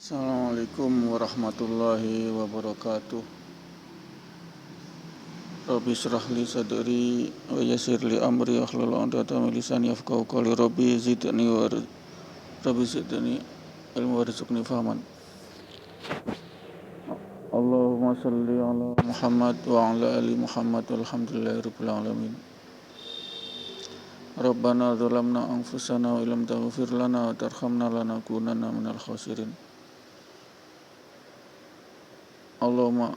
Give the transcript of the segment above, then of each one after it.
Assalamualaikum warahmatullahi wabarakatuh. Rabbi shrah li sadri wa yassir li amri wahlul 'uqdatam min lisani yafqahu qawli. Rabbi zidni ilmu warzuqni fahman. Allahumma shalli ala Muhammad wa ala ali Muhammad walhamdulillahirabbil alamin. Rabbana zalamna anfusana wa illam taghfir lana wa tarhamna lanakunanna minal khasirin. Allahumma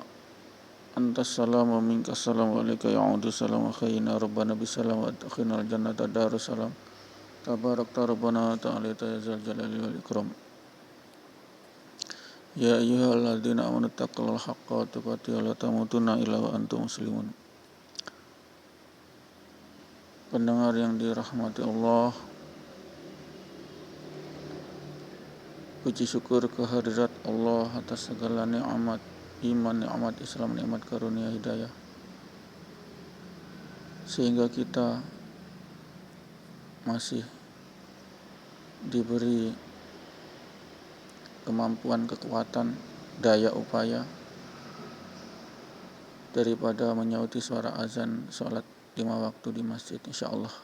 antas salam wa minkas salam wa alaika ya'udu salam wa khayyina rabbana bisalam wa adkhilna al-jannata darussalam. Tabarakta rabbana ta'ala ya zal jalali wal ikram. Ya ayyuhalladzina amanu taqullaha haqqa tuqatih wa la tamutunna illa wa antum muslimun. Pendengar yang dirahmati Allah, puji syukur kehadirat Allah atas segala nikmat iman, nikmat Islam, nikmat karunia hidayah, sehingga kita masih diberi kemampuan, kekuatan, daya upaya daripada menyauti suara azan sholat 5 waktu di masjid. Insyaallah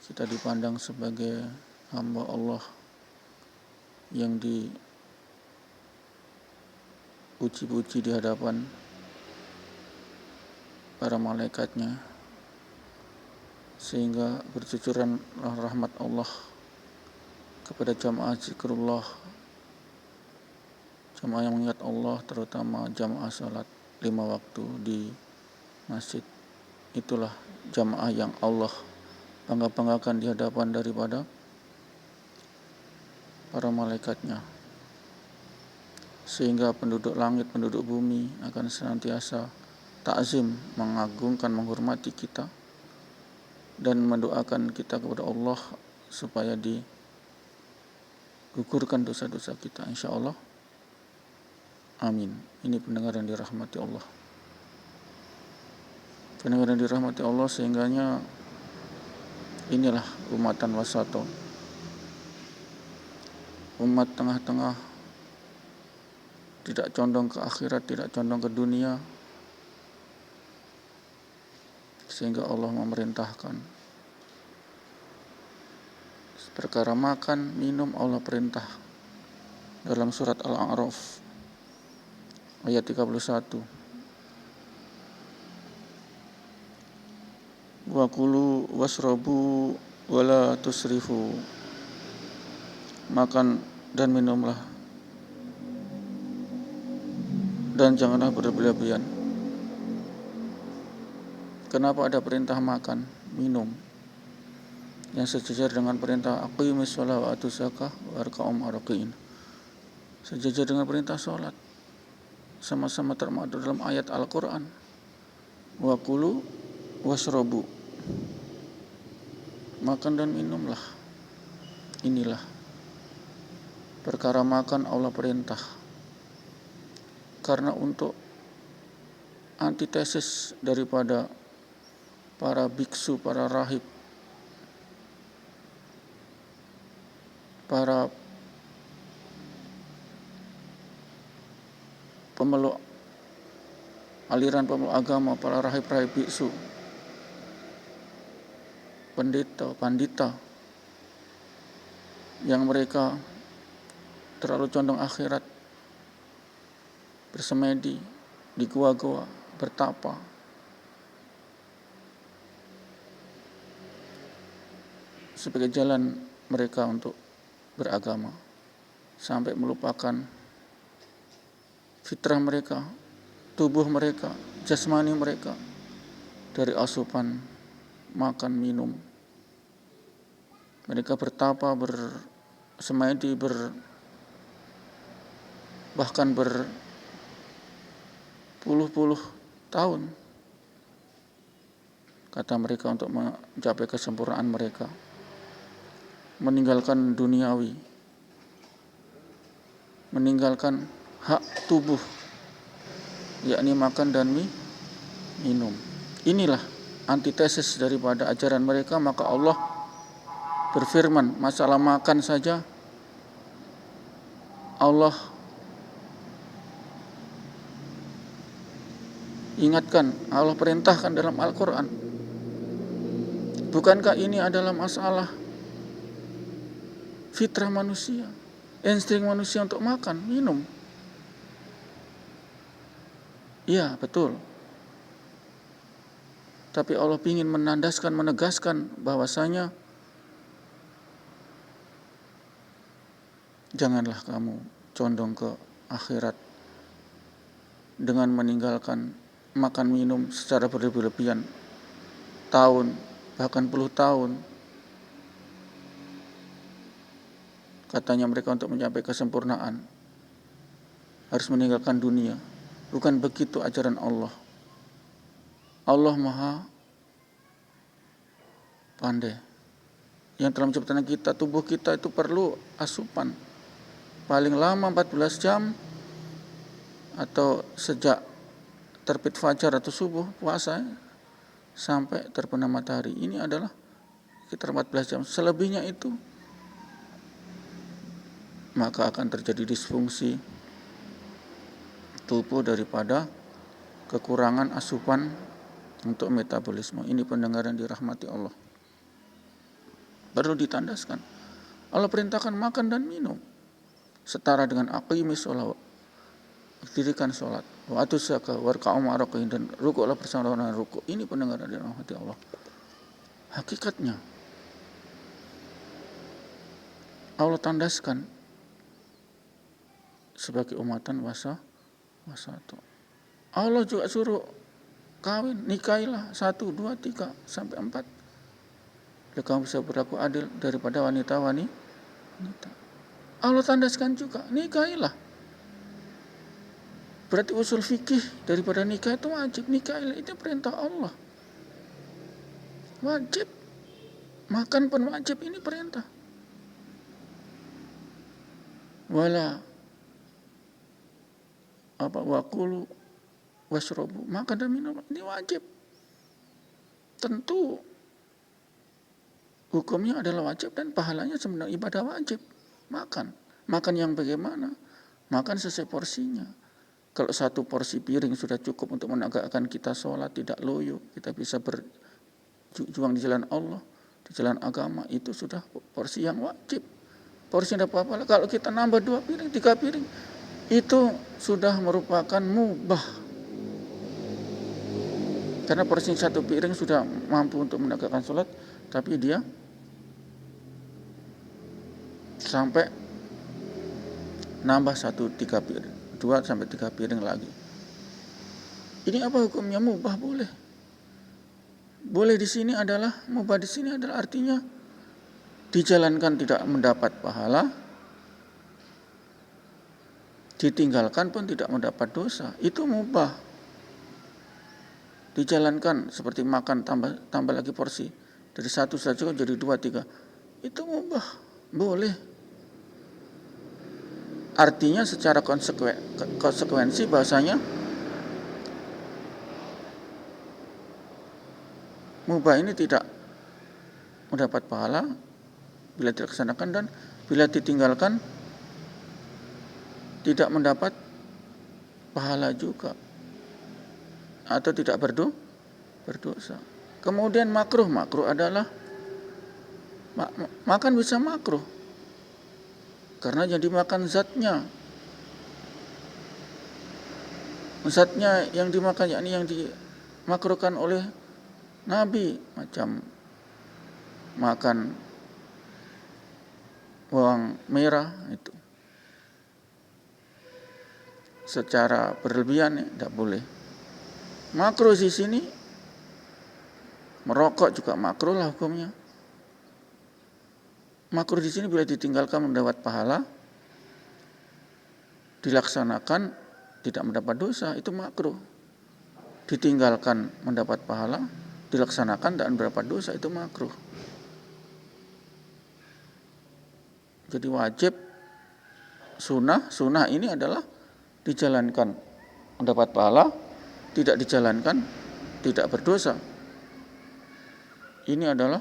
kita dipandang sebagai hamba Allah yang dipuji-puji di hadapan para malaikatnya, sehingga bercucuran rahmat Allah kepada jamaah zikrullah, jamaah yang mengingat Allah, terutama jamaah salat 5 waktu di masjid. Itulah jamaah yang Allah bangga-banggakan di hadapan daripada para malaikatnya, sehingga penduduk langit, penduduk bumi akan senantiasa ta'zim, mengagungkan, menghormati kita dan mendoakan kita kepada Allah supaya digugurkan dosa-dosa kita, insyaallah. Amin. Ini pendengar yang dirahmati Allah. Pendengar yang dirahmati Allah, sehingganya inilah umatan wasato, umat tengah-tengah, tidak condong ke akhirat, tidak condong ke dunia, sehingga Allah memerintahkan perkara makan, minum. Allah perintah dalam surat Al-A'raf ayat 31. Wa kulu wasrabu wala tusrifu. Makan dan minumlah dan janganlah berlebihan. Kenapa ada perintah makan, minum yang sejajar dengan perintah aqimis shalah wa atuz zakah warka'um araqiin, sejajar dengan perintah sholat, sama-sama termaktub dalam ayat Al-Quran. Wa kulu wasrabu, makan dan minumlah. Inilah perkara makan Allah perintah, karena untuk antitesis daripada para biksu, para rahib, para pemeluk aliran pemeluk agama, para rahib-rahib biksu, pendeta, pandita, yang mereka terlalu condong akhirat, bersemedi di gua-gua, bertapa, sebagai jalan mereka untuk beragama, sampai melupakan fitrah mereka, tubuh mereka, jasmani mereka dari asupan makan minum. Mereka bertapa, bersemedi, bahkan berpuluh-puluh tahun, kata mereka, untuk mencapai kesempurnaan mereka, meninggalkan duniawi, meninggalkan hak tubuh, yakni makan dan minum. Inilah antitesis daripada ajaran mereka. Maka Allah berfirman, masalah makan saja Allah ingatkan, Allah perintahkan dalam Al-Quran. Bukankah ini adalah masalah fitrah manusia, insting manusia untuk makan, minum? Iya, betul. Tapi Allah ingin menandaskan, menegaskan bahwasanya janganlah kamu condong ke akhirat dengan meninggalkan makan minum secara berlebih-lebihan tahun, bahkan puluh tahun. Katanya mereka untuk mencapai kesempurnaan harus meninggalkan dunia. Bukan begitu ajaran Allah. Allah Maha pandai. Yang telah menciptakan kita, tubuh kita itu perlu asupan paling lama 14 jam, atau sejak terbit fajar atau subuh puasa sampai terbenam matahari. Ini adalah sekitar 14 jam. Selebihnya itu maka akan terjadi disfungsi tubuh daripada kekurangan asupan untuk metabolisme. Ini pendengar yang dirahmati Allah. Perlu ditandaskan. Allah perintahkan makan dan minum setara dengan aqimis sholawat, dirikan sholat, wa atuz zakah, warka'u ma'arakin, dan rukuklah bersama dengan rukuk. Ini pendengar yang dirahmati Allah. Hakikatnya Allah tandaskan sebagai umatan wasatu. Allah juga suruh kawin, nikahilah 1, 2, 3 sampai 4. Lalu kamu bisa berlaku adil daripada wanita. Allah tandaskan juga, nikahilah. Berarti usul fikih daripada nikah itu wajib. Nikahilah, itu perintah Allah. Wajib. Makan pun wajib, ini perintah. Wala wakulu washrobu, makan dan minum, ini wajib. Tentu hukumnya adalah wajib dan pahalanya sebenarnya ibadah wajib. Makan yang bagaimana? Makan sesuai porsinya. Kalau 1 porsi piring sudah cukup untuk menegakkan kita sholat, tidak loyo, kita bisa berjuang di jalan Allah, di jalan agama, itu sudah porsi yang wajib. Porsi tidak apa-apa. Kalau kita nambah 2 piring, 3 piring, itu sudah merupakan mubah. Karena porsi 1 piring sudah mampu untuk menegakkan sholat, tapi dia sampai nambah 3 piring, 2 sampai 3 piring lagi. Ini apa hukumnya? Mubah, boleh. Boleh di sini adalah mubah, di sini adalah artinya dijalankan tidak mendapat pahala, ditinggalkan pun tidak mendapat dosa. Itu mubah. Dijalankan seperti makan tambah lagi porsi. Dari 1 saja jadi 2, 3. Itu mubah, boleh. Artinya secara konsekuensi bahasanya mubah ini tidak mendapat pahala bila dilaksanakan, dan bila ditinggalkan tidak mendapat pahala juga, atau tidak berdosa. Kemudian makruh adalah makan bisa makruh karena yang dimakan zatnya yang dimakan, yakni yang dimakruhkan oleh Nabi, macam makan bawang merah itu secara berlebihan, ya, tidak boleh. Makruh di sini, merokok juga makruh lah hukumnya. Makruh di sini bila ditinggalkan mendapat pahala, dilaksanakan tidak mendapat dosa, itu makruh. Ditinggalkan mendapat pahala, dilaksanakan dan mendapat dosa, itu makruh. Jadi wajib, sunnah ini adalah dijalankan mendapat pahala, tidak dijalankan tidak berdosa. Ini adalah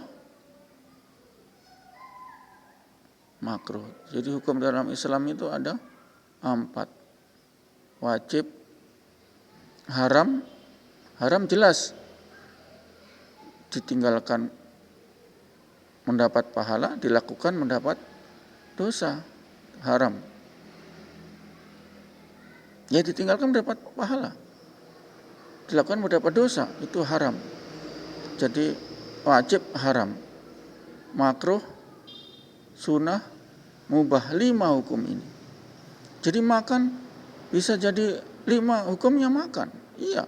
makruh. Jadi hukum dalam Islam itu ada 4. Wajib, haram jelas ditinggalkan mendapat pahala, dilakukan mendapat dosa, haram. Ya ditinggalkan mendapat pahala, dilakukan mendapat dosa, itu haram. Jadi wajib, haram, makruh, sunnah, mubah, 5 hukum ini. Jadi makan bisa jadi 5 hukumnya makan. Iya,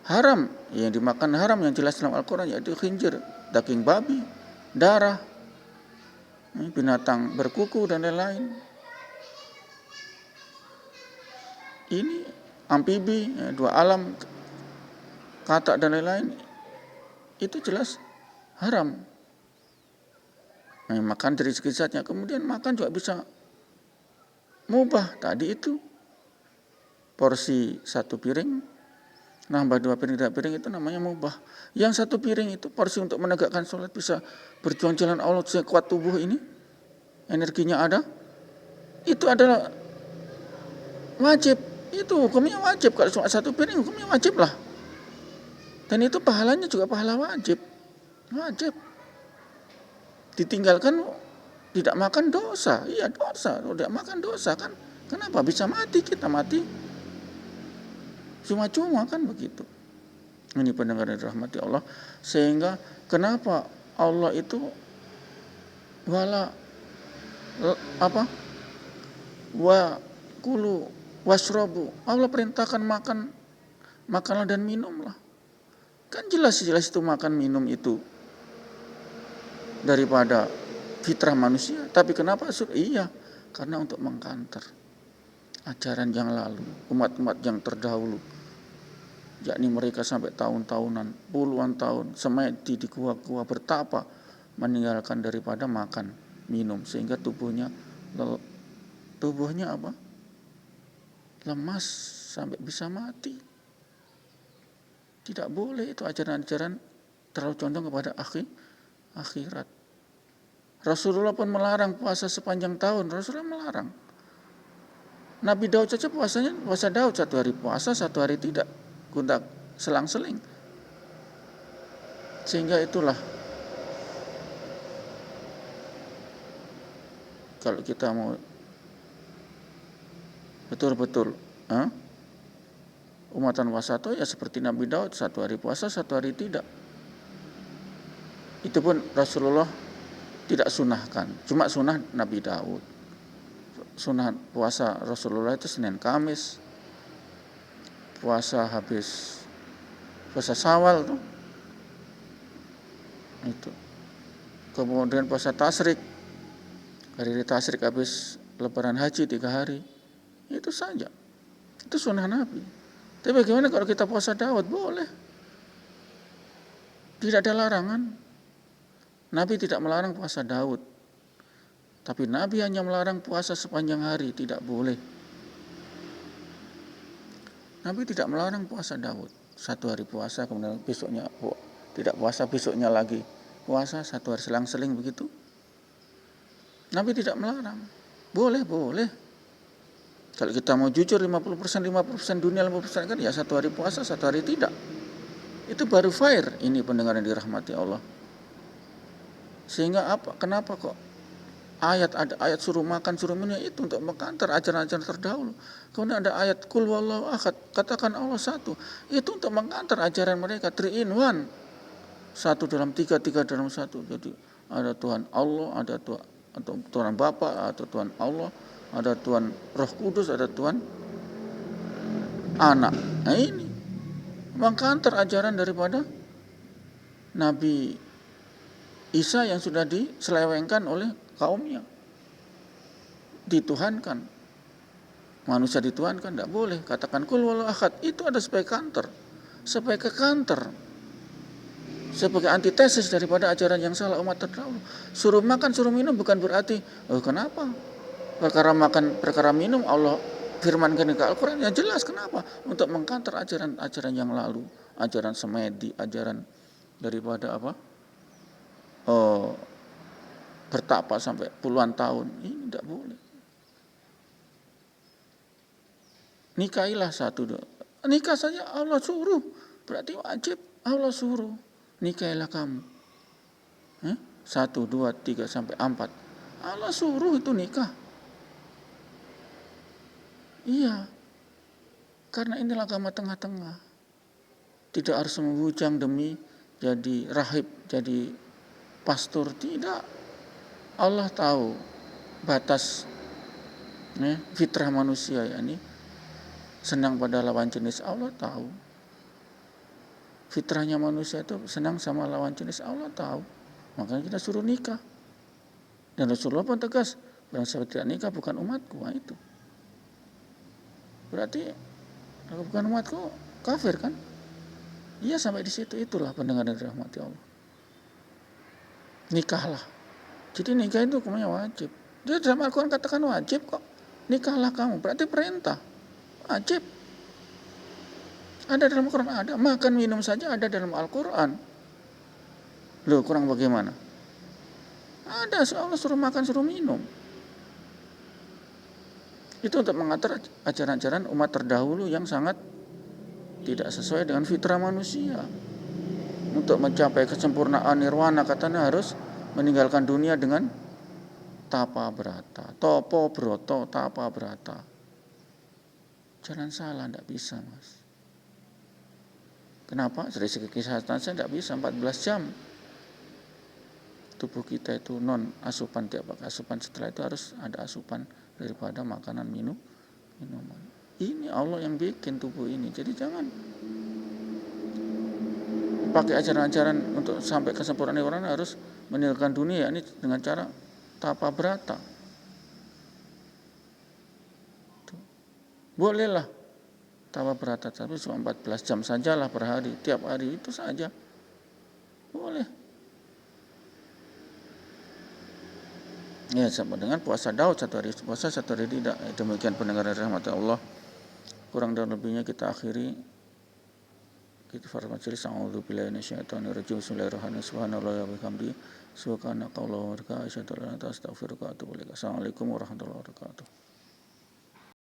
haram, yang dimakan haram yang jelas dalam Al-Quran yaitu khinzir, daging babi, darah, binatang berkuku dan lain-lain. Ini amfibi, 2 alam, katak dan lain-lain, itu jelas haram. Makan dari segi zatnya, kemudian makan juga bisa mubah. Tadi itu porsi 1 piring, nambah 2 piring, 3 piring, itu namanya mubah. Yang 1 piring itu porsi untuk menegakkan sholat, bisa berjuang jalan Allah sekuat tubuh ini, energinya ada, itu adalah wajib. Itu hukumnya wajib. Kalau cuma 1 piring hukumnya wajib lah. Dan itu pahalanya juga pahala wajib. Wajib. Ditinggalkan tidak makan dosa. Iya dosa. Kalau tidak makan dosa kan. Kenapa bisa mati? Kita mati cuma-cuma kan begitu. Ini pendengar yang dirahmati Allah. Sehingga kenapa Allah itu wa kulu wasrobu. Allah perintahkan makanlah dan minumlah. Kan jelas itu makan minum itu daripada fitrah manusia. Tapi kenapa? Iya, karena untuk mengkanter ajaran yang lalu, umat-umat yang terdahulu, yakni mereka sampai tahun-tahunan, puluhan tahun semedi di gua-gua bertapa meninggalkan daripada makan minum, sehingga tubuhnya apa? Lemas sampai bisa mati. Tidak boleh itu ajaran-ajaran terlalu condong kepada akhirat. Rasulullah pun melarang puasa sepanjang tahun. Rasulullah melarang. Nabi Daud saja puasa Daud 1 hari puasa, 1 hari tidak. Gonta selang-seling. Sehingga itulah kalau kita mau betul-betul umatan wasato ya seperti Nabi Daud, 1 hari puasa, 1 hari tidak. Itu pun Rasulullah tidak sunahkan, cuma sunah Nabi Daud. Sunah puasa Rasulullah itu Senin Kamis, puasa Syawal tuh. Itu. Kemudian puasa Tasyrik, hari Tasyrik habis lebaran haji 3 hari. Itu saja. Itu sunnah Nabi. Tapi bagaimana kalau kita puasa Daud? Boleh. Tidak ada larangan. Nabi tidak melarang puasa Daud. Tapi Nabi hanya melarang puasa sepanjang hari. Tidak boleh. Nabi tidak melarang puasa Daud. 1 hari puasa, kemudian besoknya tidak puasa, besoknya lagi puasa, 1 hari selang-seling begitu. Nabi tidak melarang. Boleh. Kalau kita mau jujur 50% dunia, 50% kan ya 1 hari puasa, 1 hari tidak. Itu baru fair. Ini pendengar yang dirahmati Allah. Sehingga apa? Kenapa kok ada ayat suruh makan, suruh minum, itu untuk mengkantar ajaran-ajaran terdahulu. Kemudian ada ayat kul wallahu ahad, katakan Allah 1. Itu untuk mengkantar ajaran mereka 3 in 1. 1 dalam 3, 3 dalam 1. Jadi ada Tuhan Allah, ada Tuhan Bapa, ada Tuhan Allah, ada Tuhan Roh Kudus, ada Tuhan Anak. Nah ini mengkantar ajaran daripada Nabi Isa yang sudah diselewengkan oleh kaumnya. Dituhankan. Manusia dituhankan, tidak boleh. Katakan kul wallahu ahad, itu ada sebagai kanter. Sebagai kekanter. Sebagai antitesis daripada ajaran yang salah umat terdahulu. Suruh makan, suruh minum bukan berarti, kenapa? Perkara makan, perkara minum Allah firmankan di Al-Quran. Ya jelas kenapa? Untuk mengkanter ajaran-ajaran yang lalu. Ajaran semedi, ajaran daripada apa? Bertapa sampai puluhan tahun. Ini tidak boleh. Nikahilah satu dua. Nikah saja Allah suruh. Berarti wajib Allah suruh. Nikahilah kamu. 1, 2, 3 sampai 4. Allah suruh itu nikah. Iya. Karena inilah agama tengah-tengah. Tidak harus membujang demi jadi rahib, jadi pastor. Tidak. Allah tahu batas fitrah manusia, yakni senang pada lawan jenis. Allah tahu fitrahnya manusia itu senang sama lawan jenis. Allah tahu, makanya kita suruh nikah. Dan Rasulullah pun tegas, barang siapa tidak nikah bukan umatku. Nah, itu berarti kalau bukan umatku kafir kan? Iya, sampai di situ. Itulah pendengar yang dirahmati Allah. Nikahlah. Jadi nikah itu hukumnya wajib. Dia dalam Al-Quran katakan wajib kok. Nikahlah kamu, berarti perintah. Wajib. Ada dalam Al-Quran, ada. Makan minum saja ada dalam Al-Quran. Loh, kurang bagaimana? Ada, Allah suruh makan, suruh minum. Itu untuk mengatur ajaran-ajaran umat terdahulu yang sangat tidak sesuai dengan fitrah manusia. Untuk mencapai kesempurnaan nirwana, katanya harus meninggalkan dunia dengan tapa brata. Topo broto tapa brata. Jalan salah, tidak bisa, Mas. Kenapa? Dari segi kesehatan saya tidak bisa 14 jam. Tubuh kita itu non asupan, tiap asupan, setelah itu harus ada asupan daripada makanan minuman. Ini Allah yang bikin tubuh ini. Jadi jangan pakai ajaran-ajaran untuk sampai kesempurnaan nirwana harus meninggalkan dunia, ini dengan cara tapa brata. Bolehlah tapa brata, tapi cuma 14 jam sajalah per hari, tiap hari itu saja. Boleh. Ya, sama dengan puasa Daud, 1 hari puasa, 1 hari tidak. Demikian pendengar rahmat Allah. Kurang dan lebihnya kita akhiri. Kita farman majelis. A'udzubillahi minasyaitonir rajim. Bismillahirrahmanirrahim. Subhanallah wa bihamdi. Subhanakallahumma wa bihamdika asyhadu an la ilaha illa anta astaghfiruka wa atubu ilaik. Assalamualaikum warahmatullahi wabarakatuh.